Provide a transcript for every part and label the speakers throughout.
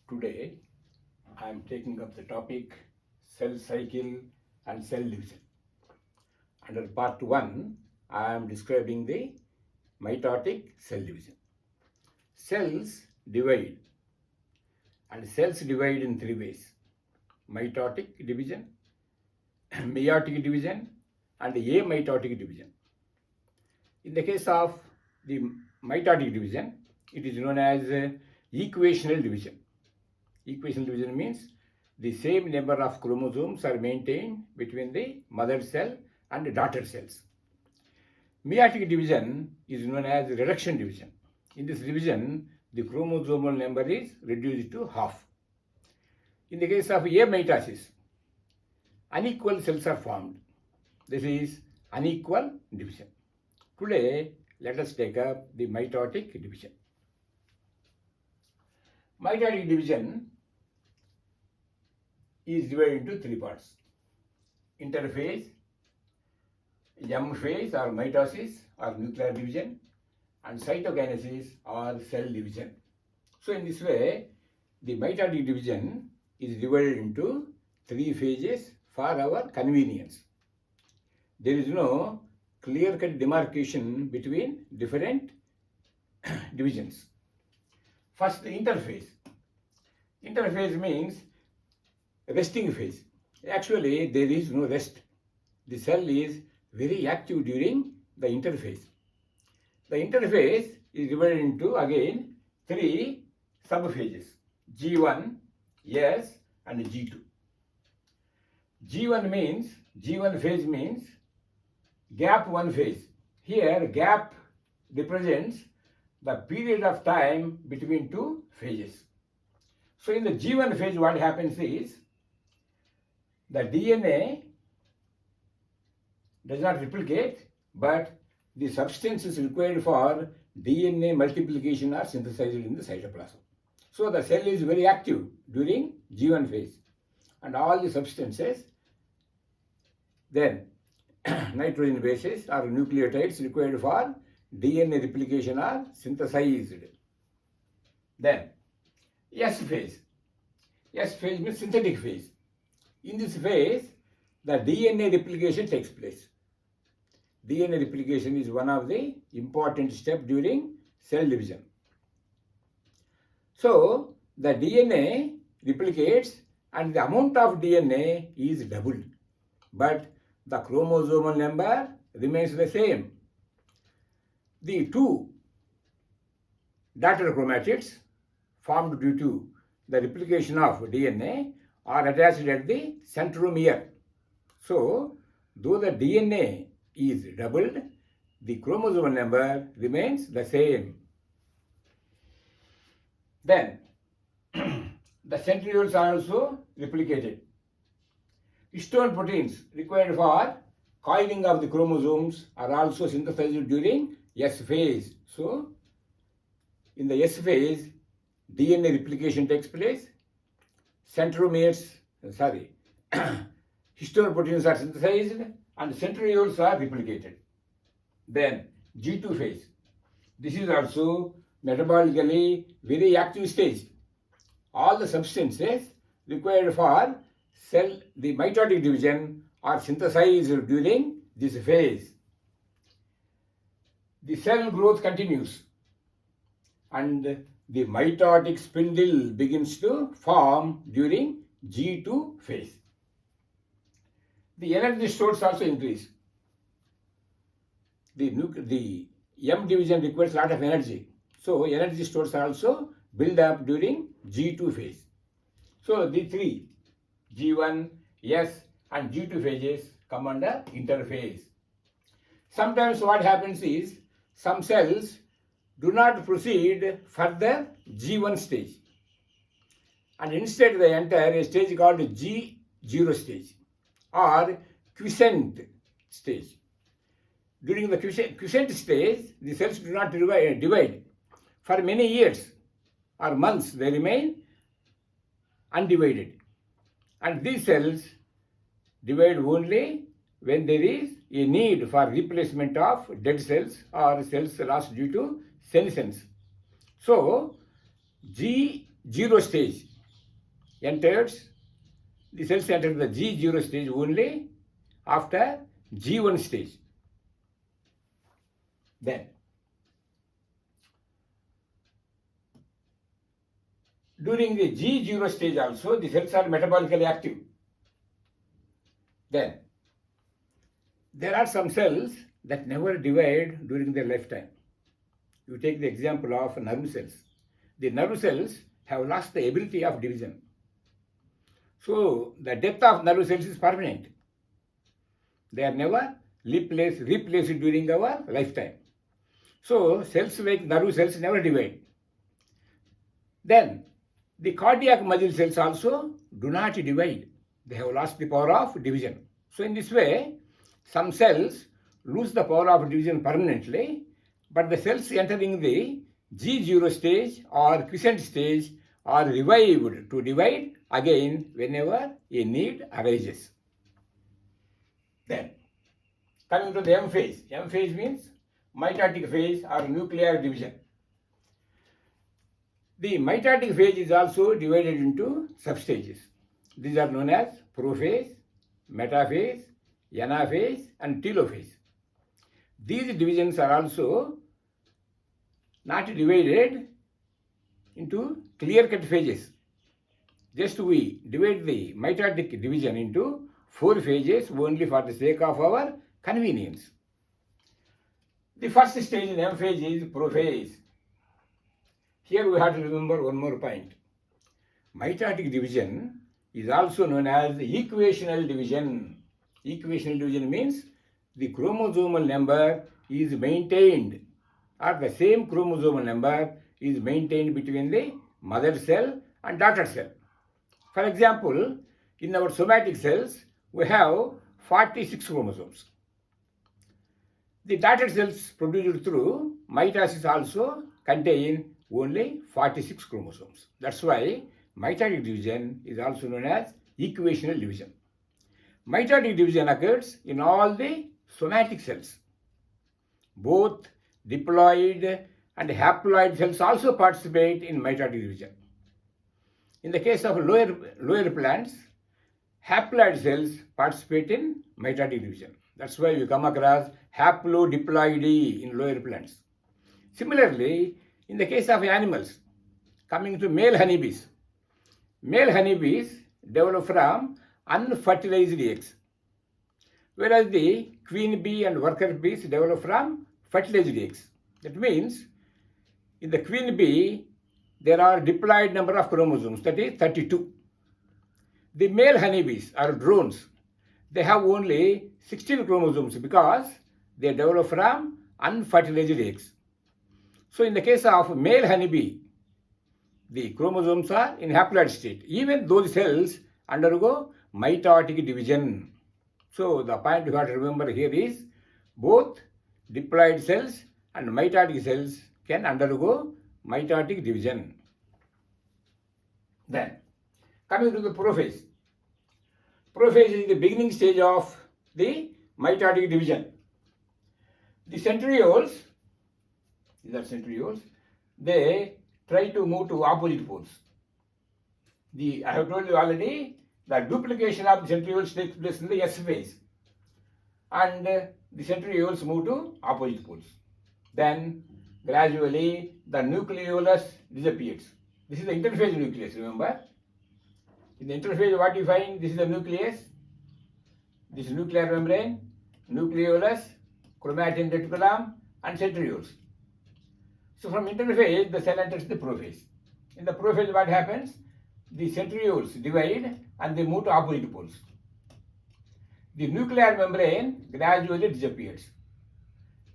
Speaker 1: Today, I am taking up the topic cell cycle and cell division. Under part 1, I am describing the mitotic cell division. Cells divide, and cells divide in 3 ways: mitotic division, meiotic division, and amitotic division. In the case of the mitotic division, it is known as equational division. Equational division means the same number of chromosomes are maintained between the mother cell and daughter cells. Meiotic division is known as reduction division. In this division, the chromosomal number is reduced to half. In the case of amitosis, unequal cells are formed. This is unequal division. Today, let us take up the mitotic division. Mitotic division is divided into 3 parts: interphase, M phase or mitosis or nuclear division, and cytokinesis or cell division. So in this way, the mitotic division is divided into 3 phases for our convenience. There is no clear-cut demarcation between different divisions. First, the interphase. Interphase means resting phase. Actually, there is no rest. The cell is very active during the interphase. The interphase is divided into again 3 subphases: G1, S, and G2. G1 phase means gap 1 phase. Here, gap represents the period of time between 2 phases. So in the G1 phase, what happens is the DNA does not replicate, but the substances required for DNA multiplication are synthesized in the cytoplasm. So the cell is very active during G1 phase, and all the substances, then nitrogen bases or nucleotides required for DNA replication are synthesized. Then S phase. S phase means synthetic phase. In this phase, the DNA replication takes place. DNA replication is one of the important steps during cell division. So, the DNA replicates and the amount of DNA is doubled, but the chromosomal number remains the same. The 2 daughter chromatids formed due to the replication of DNA are attached at the centromere. So, though the DNA is doubled, the chromosomal number remains the same. Then, the centrioles are also replicated. Histone proteins required for coiling of the chromosomes are also synthesized during S phase. So, in the S phase, DNA replication takes place. Histone proteins are synthesized and centrioles are replicated. Then G2 phase. This is also metabolically very active stage. All the substances required for the mitotic division are synthesized during this phase. The cell growth continues and the mitotic spindle begins to form during G2 phase. The energy stores also increase. The M division requires a lot of energy. So energy stores are also build up during G2 phase. So the 3 G1, S, and G2 phases come under interphase. Sometimes what happens is some cells do not proceed further G1 stage, and instead they enter a stage called G0 stage or quiescent stage. During the quiescent stage, the cells do not divide. For many years or months, they remain undivided. And these cells divide only when there is a need for replacement of dead cells or cells lost due to senescence. So, G0 stage enters, the cells enter the G0 stage only after G1 stage. Then, during the G0 stage also, the cells are metabolically active. Then, there are some cells that never divide during their lifetime. You take the example of nerve cells. The nerve cells have lost the ability of division. So, the death of nerve cells is permanent. They are never replaced during our lifetime. So, cells like nerve cells never divide. Then, the cardiac muscle cells also do not divide. They have lost the power of division. So, in this way, some cells lose the power of division permanently, but the cells entering the G0 stage or quiescent stage are revived to divide again whenever a need arises. Then, coming to the M phase. M phase means mitotic phase or nuclear division. The mitotic phase is also divided into substages. These are known as prophase, metaphase, anaphase and telophase. These divisions are also not divided into clear-cut phases. Just we divide the mitotic division into 4 phases only for the sake of our convenience. The first stage in M phase is prophase. Here we have to remember one more point. Mitotic division is also known as equational division. Equational division means the chromosomal number is maintained, or the same chromosomal number is maintained between the mother cell and daughter cell. For example, in our somatic cells, we have 46 chromosomes. The daughter cells produced through mitosis also contain only 46 chromosomes. That's why mitotic division is also known as equational division. Mitotic division occurs in all the somatic cells. Both diploid and haploid cells also participate in mitotic division. In the case of lower plants, haploid cells participate in mitotic division. That's why we come across haplodiploidy in lower plants. Similarly, in the case of animals, coming to male honeybees develop from unfertilized eggs, whereas the queen bee and worker bees develop from fertilized eggs. That means, in the queen bee, there are diploid number of chromosomes, that is 32. The male honeybees are drones. They have only 16 chromosomes because they develop from unfertilized eggs. So in the case of male honeybee, the chromosomes are in haploid state. Even those cells undergo mitotic division. So the point you have to remember here is both diploid cells and mitotic cells can undergo mitotic division. Then, coming to the prophase. Prophase is the beginning stage of the mitotic division. The centrioles, these are centrioles, they try to move to opposite poles. I have told you already, the duplication of the centrioles takes place in the S phase. And the centrioles move to opposite poles. Then, gradually, the nucleolus disappears. This is the interphase nucleus, remember? In the interphase, what you find? This is the nucleus, this is nuclear membrane, nucleolus, chromatin reticulum, and centrioles. So from interphase, the cell enters the prophase. In the prophase, what happens? The centrioles divide and they move to opposite poles. The nuclear membrane gradually disappears.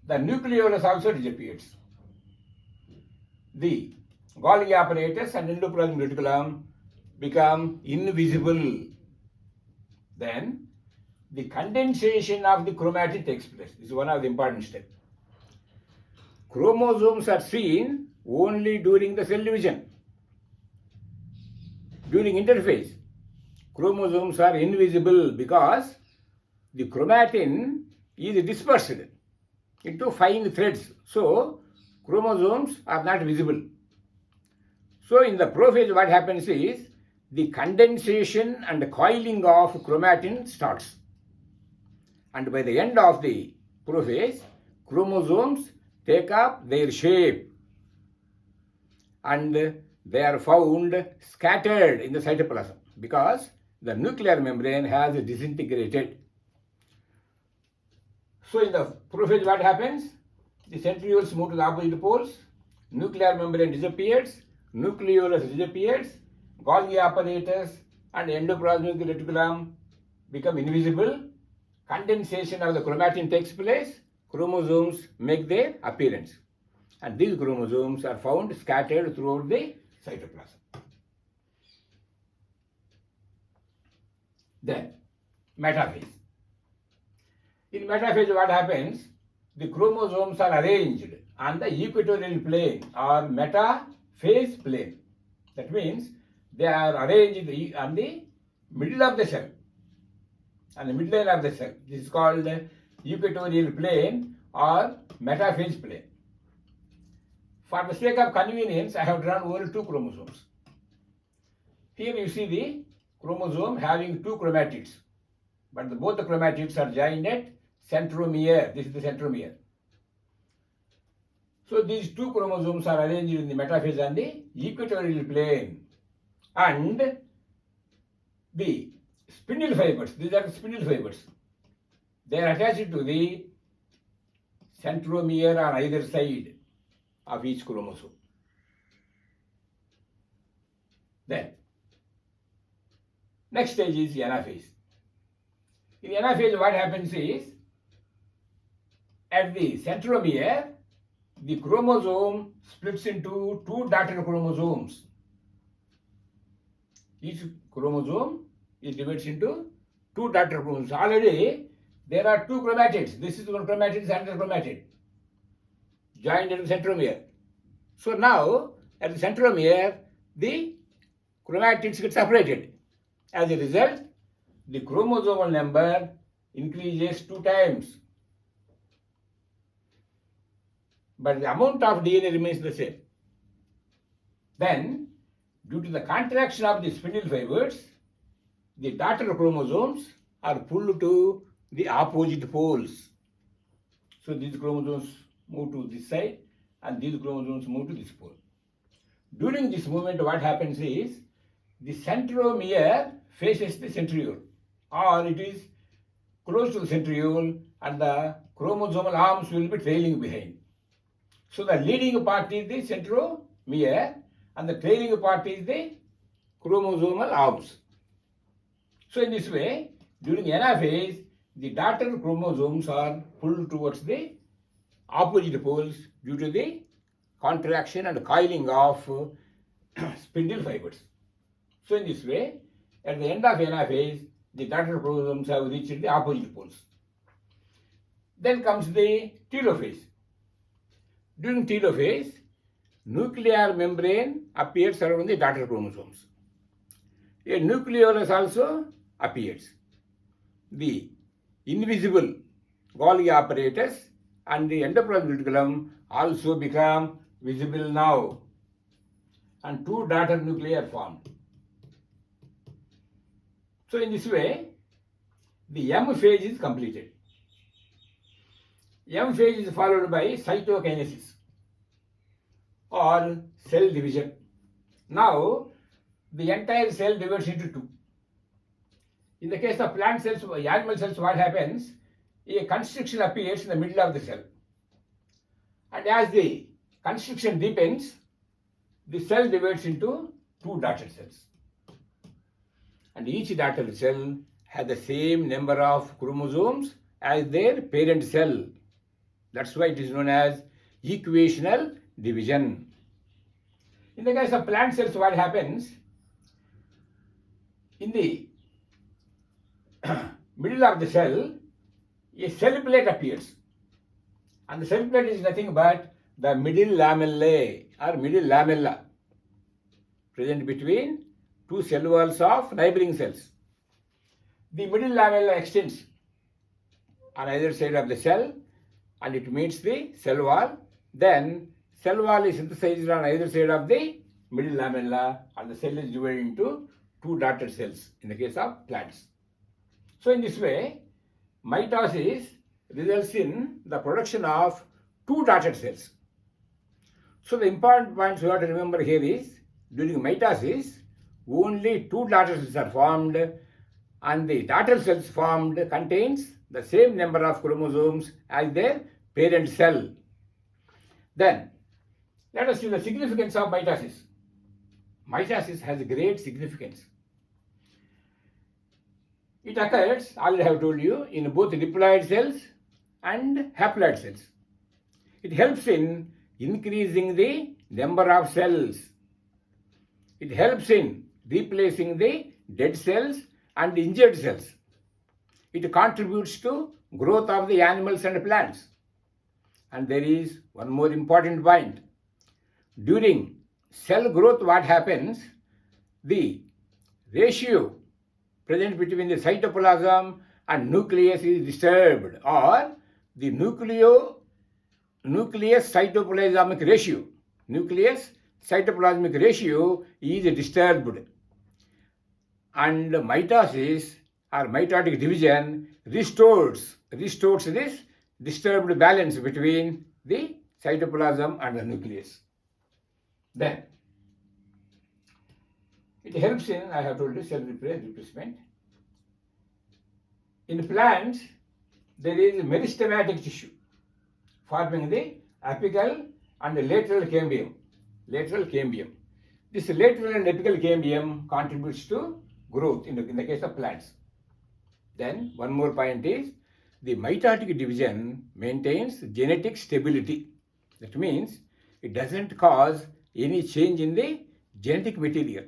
Speaker 1: The nucleolus also disappears. The Golgi apparatus and endoplasmic reticulum become invisible. Then the condensation of the chromatin takes place. This is one of the important steps. Chromosomes are seen only during the cell division. During interphase, chromosomes are invisible because the chromatin is dispersed into fine threads. So, chromosomes are not visible. So, in the prophase, what happens is the condensation and coiling of chromatin starts. And by the end of the prophase, chromosomes take up their shape and they are found scattered in the cytoplasm because the nuclear membrane has disintegrated. So in the prophase what happens? The centrioles move to the opposite poles, nuclear membrane disappears, nucleolus disappears, Golgi apparatus and endoplasmic reticulum become invisible, condensation of the chromatin takes place, chromosomes make their appearance. And these chromosomes are found scattered throughout the cytoplasm. Then, metaphase. In metaphase what happens? The chromosomes are arranged on the equatorial plane or metaphase plane. That means they are arranged on the middle of the cell, on the midline of the cell. This is called equatorial plane or metaphase plane. For the sake of convenience, I have drawn only two chromosomes. Here you see the chromosome having two chromatids, but both the chromatids are joined at centromere. This is the centromere. So these two chromosomes are arranged in the metaphase on the equatorial plane, and the spindle fibers, these are the spindle fibers, they are attached to the centromere on either side of each chromosome. Then, next stage is anaphase. In anaphase, what happens is, at the centromere, the chromosome splits into two daughter chromosomes. Each chromosome is divided into two daughter chromosomes. Already, there are two chromatids. This is one chromatid, this is another chromatid, joined at the centromere. So now, at the centromere, the chromatids get separated. As a result, the chromosomal number increases 2 times. But the amount of DNA remains the same. Then, due to the contraction of the spindle fibers, the daughter chromosomes are pulled to the opposite poles. So these chromosomes move to this side and these chromosomes move to this pole. During this movement, what happens is, the centromere faces the centriole, or it is close to the centriole, and the chromosomal arms will be trailing behind. So the leading part is the centromere and the trailing part is the chromosomal arms. So in this way, during anaphase, the daughter chromosomes are pulled towards the opposite poles due to the contraction and coiling of spindle fibers. So in this way, at the end of anaphase, the daughter chromosomes have reached the opposite poles. Then comes the telophase. During telophase, nuclear membrane appears around the daughter chromosomes. A nucleolus also appears. The invisible Golgi apparatus and the endoplasmic reticulum also become visible now, and two daughter nuclei are formed. So in this way, the M phase is completed. M phase is followed by cytokinesis or cell division. Now, the entire cell divides into two. In the case of plant cells, animal cells, what happens? A constriction appears in the middle of the cell. And as the constriction deepens, the cell divides into two daughter cells. And each daughter cell has the same number of chromosomes as their parent cell. That's why it is known as equational division. In the case of plant cells, what happens? In the middle of the cell, a cell plate appears. And the cell plate is nothing but the middle lamellae or middle lamella present between two cell walls of neighboring cells. The middle lamella extends on either side of the cell and it meets the cell wall. Then cell wall is synthesized on either side of the middle lamella and the cell is divided into two dotted cells in the case of plants. So in this way, mitosis results in the production of two dotted cells. So the important points you have to remember here is, during mitosis, only two dotted cells are formed, and the dotted cells formed contains the same number of chromosomes as their parent cell. Then, let us see the significance of mitosis. Mitosis has a great significance. It occurs, already I have told you, in both diploid cells and haploid cells. It helps in increasing the number of cells. It helps in replacing the dead cells and injured cells. It contributes to growth of the animals and plants. And there is one more important point. During cell growth, what happens? The ratio present between the cytoplasm and nucleus is disturbed, or the nucleus cytoplasmic ratio is disturbed, and mitosis or mitotic division restores this disturbed balance between the cytoplasm and the nucleus. Then it helps in, I have told you, cell replacement. In plants, there is meristematic tissue forming the apical and the lateral cambium. This lateral and apical cambium contributes to growth in the case of plants. Then one more point is, the mitotic division maintains genetic stability. That means it doesn't cause any change in the genetic material.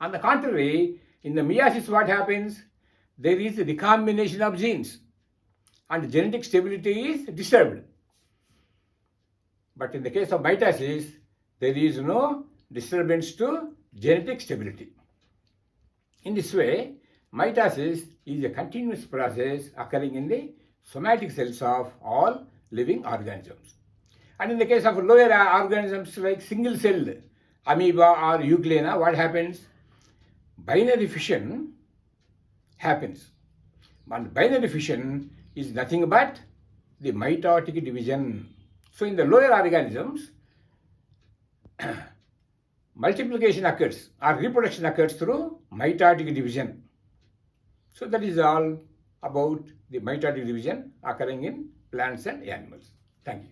Speaker 1: On the contrary, in the meiosis, what happens? There is a recombination of genes and genetic stability is disturbed. But in the case of mitosis, there is no disturbance to genetic stability. In this way, mitosis is a continuous process occurring in the somatic cells of all living organisms. And in the case of lower organisms like single-celled amoeba or euglena, what happens? Binary fission happens. And binary fission is nothing but the mitotic division. So in the lower organisms, multiplication occurs or reproduction occurs through mitotic division. So that is all about the mitotic division occurring in plants and animals. Thank you.